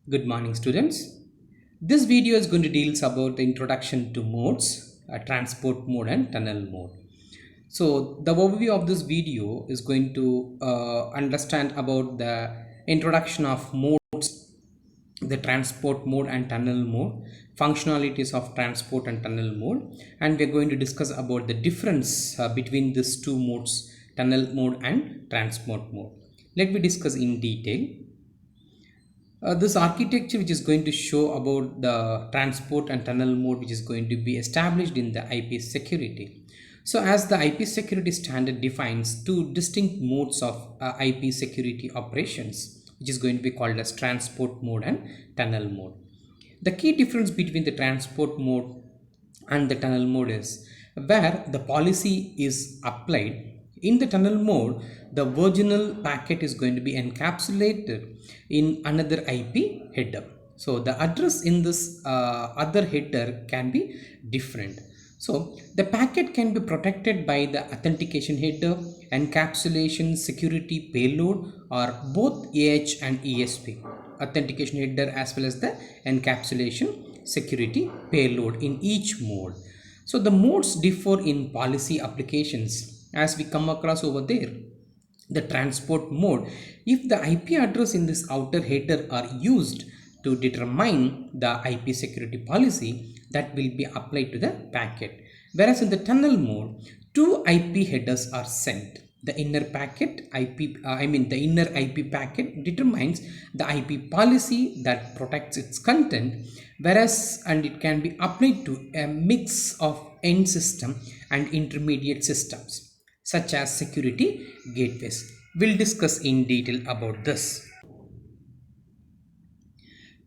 Good morning, students. This video is going to deal about the introduction to modes, transport mode and tunnel mode. So the overview of this video is going to understand about the introduction of modes, the transport mode and tunnel mode, functionalities of transport and tunnel mode, and we're going to discuss about the difference between these two modes, tunnel mode and transport mode. Let me discuss in detail. This architecture which is going to show about the transport and tunnel mode which is going to be established in the IP security. So as the IP security standard defines two distinct modes of IP security operations, which is going to be called as transport mode and tunnel mode. The key difference between the transport mode and the tunnel mode is where the policy is applied. In the tunnel mode, the virginal packet is going to be encapsulated in another IP header. So the address in this other header can be different. So the packet can be protected by the authentication header, encapsulation security payload, or both AH and ESP, authentication header as well as the encapsulation security payload in each mode. So the modes differ in policy applications as we come across over there. The transport mode, if the IP address in this outer header are used to determine the IP security policy that will be applied to the packet. Whereas in the tunnel mode, two IP headers are sent. The inner packet the inner IP packet determines the IP policy that protects its content, whereas and it can be applied to a mix of end system and intermediate systems such as security gateways. We'll discuss in detail about this.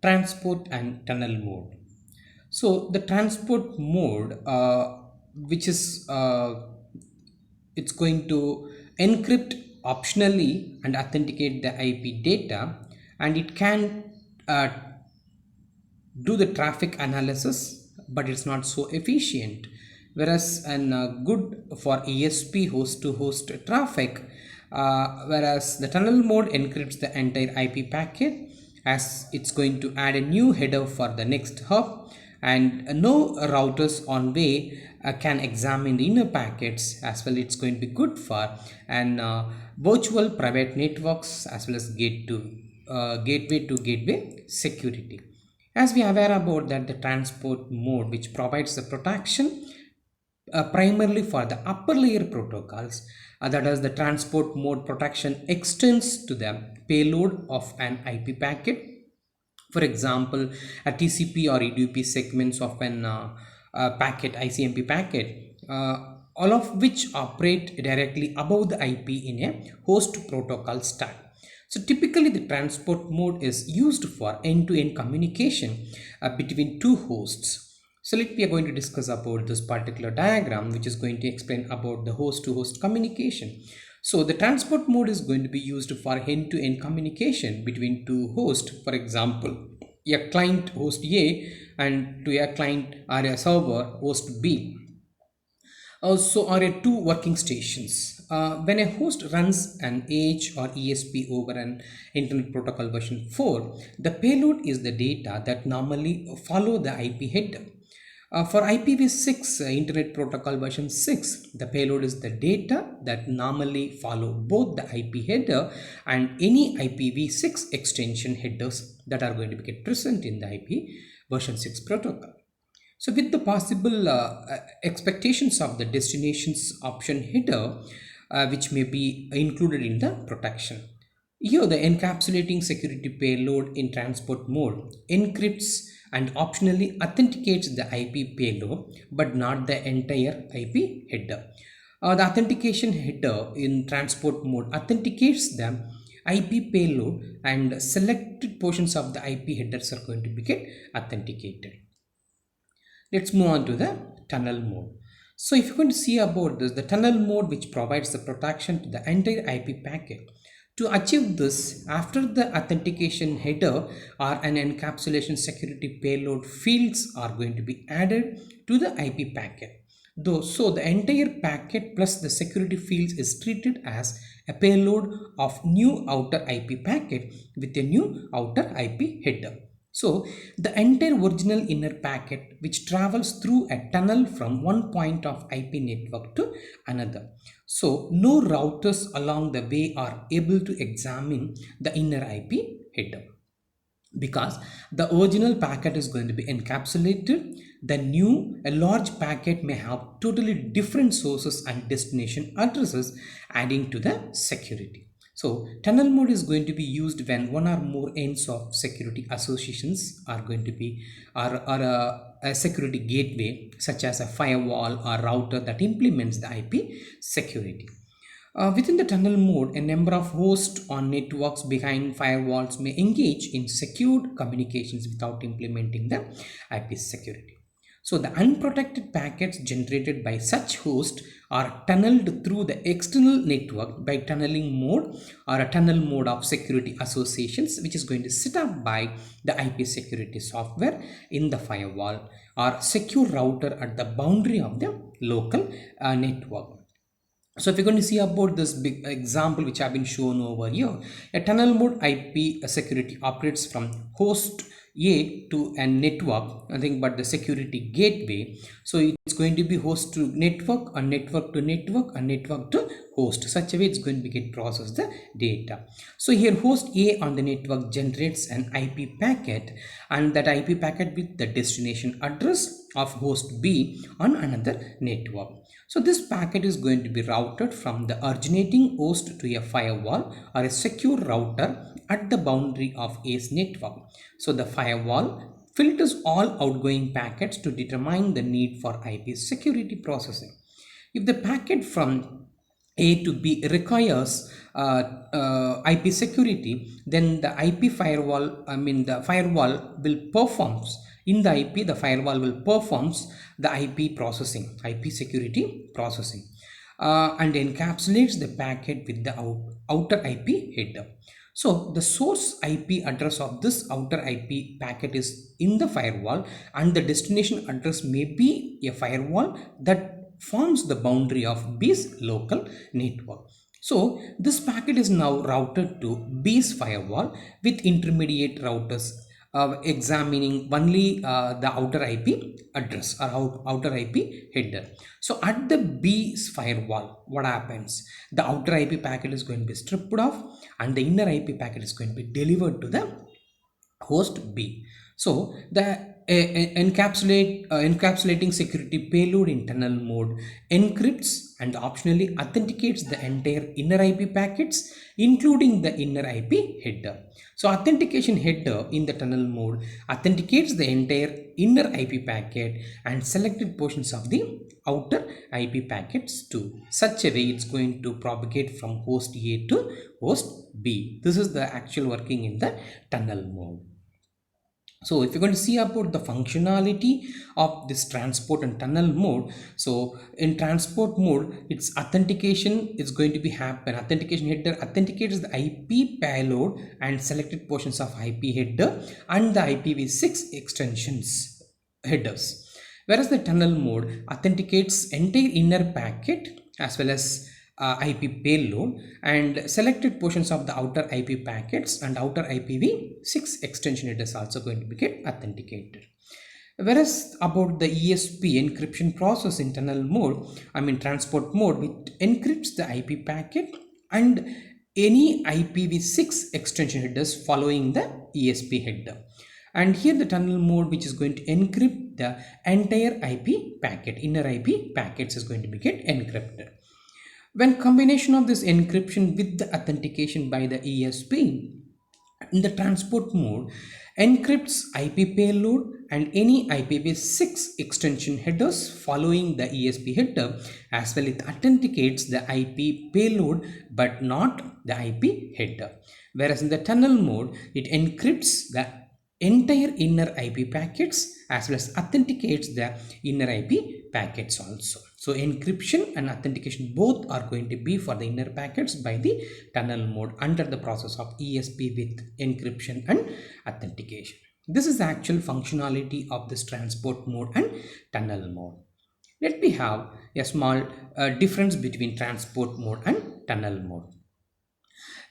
Transport and tunnel mode. So the transport mode, which is it's going to encrypt optionally and authenticate the IP data, and it can do the traffic analysis, but it's not so efficient. Whereas and good for ESP host to host traffic, whereas the tunnel mode encrypts the entire IP packet as it's going to add a new header for the next hop, and no routers on way can examine the inner packets as well. It's going to be good for and virtual private networks as well as gateway to gateway security. As we are aware about that, the transport mode which provides the protection primarily for the upper layer protocols, that is the transport mode protection extends to the payload of an IP packet. For example, a TCP or UDP segments of an packet, ICMP packet, all of which operate directly above the IP in a host protocol stack. So typically the transport mode is used for end-to-end communication between two hosts. So we are going to discuss about this particular diagram, which is going to explain about the host-to-host communication. So the transport mode is going to be used for end-to-end communication between two hosts. For example, a client host A and to a client or a server host B. Also are two working stations. When a host runs an AH or ESP over an Internet Protocol version 4, the payload is the data that normally follow the IP header. For IPv6 Internet Protocol version 6, the payload is the data that normally follow both the IP header and any IPv6 extension headers that are going to get present in the IP version 6 protocol. So with the possible expectations of the destinations option header, which may be included in the protection. Here the encapsulating security payload in transport mode encrypts and optionally authenticates the IP payload but not the entire IP header. The authentication header in transport mode authenticates the IP payload and selected portions of the IP headers are going to be get authenticated. Let's move on to the tunnel mode. So if you're going to see about this, the tunnel mode which provides the protection to the entire IP packet. To achieve this, after the authentication header or an encapsulation security payload fields are going to be added to the IP packet. Though, so the entire packet plus the security fields is treated as a payload of new outer IP packet with a new outer IP header. So the entire original inner packet which travels through a tunnel from one point of IP network to another. So no routers along the way are able to examine the inner IP header because the original packet is going to be encapsulated. The new a large packet may have totally different sources and destination addresses, adding to the security. So tunnel mode is going to be used when one or more ends of security associations are going to be or a security gateway such as a firewall or router that implements the IP security. Within the tunnel mode, a number of hosts on networks behind firewalls may engage in secured communications without implementing the IP security. So the unprotected packets generated by such hosts are tunneled through the external network by tunneling mode or a tunnel mode of security associations, which is going to set up by the IP security software in the firewall or secure router at the boundary of the local network. So if you're going to see about this big example which have been shown over here, a tunnel mode IP security operates from host A to a network, nothing but the security gateway. So it's going to be host to network, a network to network, a network to host. Such a way it's going to be get process the data. So here host A on the network generates an IP packet, and that IP packet with the destination address of host B on another network. So this packet is going to be routed from the originating host to a firewall or a secure router at the boundary of A's network. So the firewall filters all outgoing packets to determine the need for IP security processing. If the packet from A to B requires IP security, then the IP firewall, the firewall will performs in the IP, the firewall will performs the IP processing, IP security processing, and encapsulates the packet with the outer IP header. So the source IP address of this outer IP packet is in the firewall, and the destination address may be a firewall that forms the boundary of B's local network. So this packet is now routed to B's firewall with intermediate routers examining only the outer IP address or outer IP header. So at the B's firewall, what happens? The outer IP packet is going to be stripped off and the inner IP packet is going to be delivered to the host B. So the encapsulating security payload in tunnel mode encrypts and optionally authenticates the entire inner IP packets, including the inner IP header. So authentication header in the tunnel mode authenticates the entire inner IP packet and selected portions of the outer IP packets too. Such a way it's going to propagate from host A to host B. This is the actual working in the tunnel mode. So if you're going to see about the functionality of this transport and tunnel mode, so in transport mode, its authentication is going to be happen. Authentication header authenticates the IP payload and selected portions of IP header and the IPv6 extensions headers. Whereas the tunnel mode authenticates entire inner packet as well as IP payload and selected portions of the outer IP packets and outer IPv6 extension, it is also going to be get authenticated. Whereas about the ESP encryption process in tunnel mode, transport mode, it encrypts the IP packet and any IPv6 extension headers following the ESP header. And here the tunnel mode, which is going to encrypt the entire IP packet, inner IP packets is going to be get encrypted. When combination of this encryption with the authentication by the ESP in the transport mode encrypts IP payload and any IPv6 extension headers following the ESP header, as well it authenticates the IP payload but not the IP header. Whereas in the tunnel mode, it encrypts the entire inner IP packets as well as authenticates the inner IP packets also. So encryption and authentication both are going to be for the inner packets by the tunnel mode under the process of ESP with encryption and authentication. This is the actual functionality of this transport mode and tunnel mode. Let me have a small difference between transport mode and tunnel mode.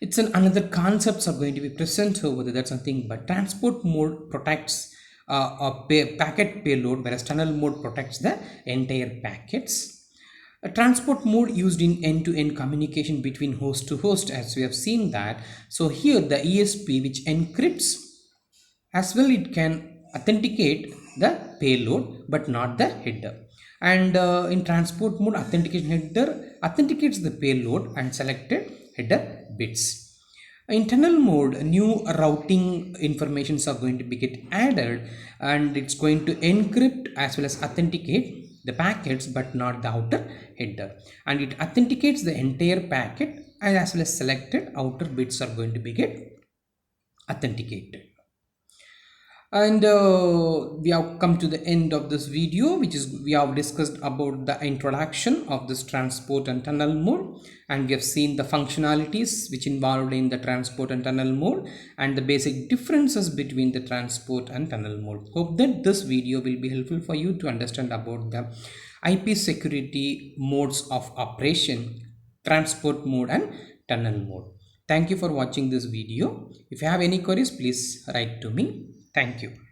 It's another concepts are going to be present over there. That's something, but transport mode protects a packet payload, whereas tunnel mode protects the entire packets. A transport mode used in end-to-end communication between host to host, as we have seen that. So here the ESP, which encrypts, as well it can authenticate the payload but not the header. And in transport mode, authentication header authenticates the payload and selected header bits. In tunnel mode, new routing informations are going to be get added, and it's going to encrypt as well as authenticate the packets but not the outer header, and it authenticates the entire packet, and as well as selected outer bits are going to be get authenticated. And we have come to the end of this video, which is we have discussed about the introduction of this transport and tunnel mode, and we have seen the functionalities which involved in the transport and tunnel mode and the basic differences between the transport and tunnel mode. Hope that this video will be helpful for you to understand about the IP security modes of operation, transport mode and tunnel mode. Thank you for watching this video. If you have any queries, please write to me. Thank you.